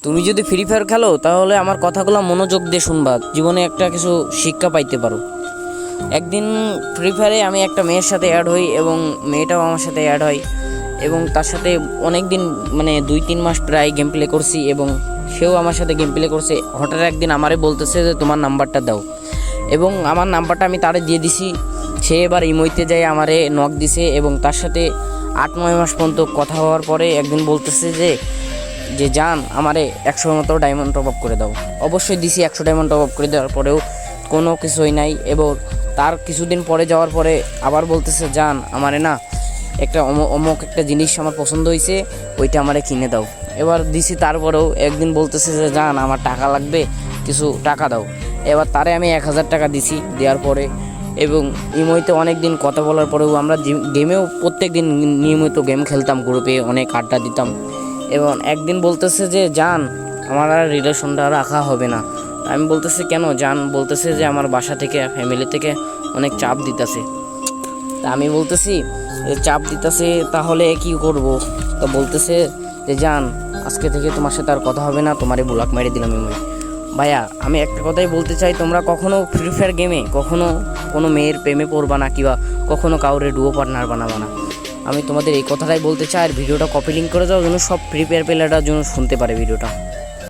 তুমি যদি free fire খেলো তাহলে আমার কথাগুলো মনোযোগ দিয়ে শুনবা, জীবনে একটা কিছু শিক্ষা পাইতে পারো। একদিন ফ্রি ফায়ারে আমি একটা মেয়ের সাথে অ্যাড হই এবং মেয়েটাও আমার সাথে অ্যাড হয় এবং তার সাথে অনেক দিন মানে 2-3 মাস প্রায় গেম প্লে করছি এবং সেও আমার সাথে গেম প্লে করছে। হঠাৎ একদিন আমারে বলতেছে যে তোমার নাম্বারটা দাও, এবং আমার নাম্বারটা আমি তারে দিয়ে দিছি। সে এবার ইমোইতে যায় আমারে নক দিছে এবং তার সাথে 8-9 মাস পর্যন্ত কথা হওয়ার পরে একদিন বলতেছে যে যে জান আমারে 100 মতো ডায়মন্ড টপ আপ করে দাও। অবশ্যই দিছি, 100 ডায়মন্ড টপ আপ করে দেওয়ার পরেও কোনো কিছুই নাই। এবং তার কিছুদিন পরে যাওয়ার পরে আবার বলতেছে জান আমারে না একটা অমুক একটা জিনিস আমার পছন্দ হয়েছে, ওইটা আমারে কিনে দাও। এবার দিছি, তারপরেও একদিন বলতেছে যে জান আমার টাকা লাগবে, কিছু টাকা দাও। এবার তারে আমি 1000 টাকা দিছি। দেওয়ার পরে এবং ইমোতে অনেক দিন কথা বলার পরেও আমরা গেমেও প্রত্যেক দিন নিয়মিত গেম খেলতাম, গ্রুপে অনেক আড্ডা দিতাম। এবং একদিন বলতেছে যে জান আমার আর রিলেশনটা রাখা হবে না। আমি বলতেছি কেন? জান বলতেছে যে আমার বাসা থেকে ফ্যামিলি থেকে অনেক চাপ দিতেছে। তা আমি বলতেছি চাপ দিতেছে তাহলে কি করব? তা বলতেছে যে জান আজকে থেকে তোমার সাথে আর কথা হবে না, তোমারই ব্লক মেরে দিলাম। ভাইয়া আমি একটা কথাই বলতে চাই, তোমরা কখনো ফ্রি ফায়ার গেমে কখনো কোনো মেয়ের প্রেমে পড়বা না, কিংবা কখনো কাউরে ডুও পার্টনার বানাবা না। আমি তোমাদের এই কথাটাই বলতে চাই। আর ভিডিওটা কপি লিঙ্ক করে দাও যেন সব ফ্রি ফায়ার প্লেয়াররা যেন শুনতে পারে ভিডিওটা।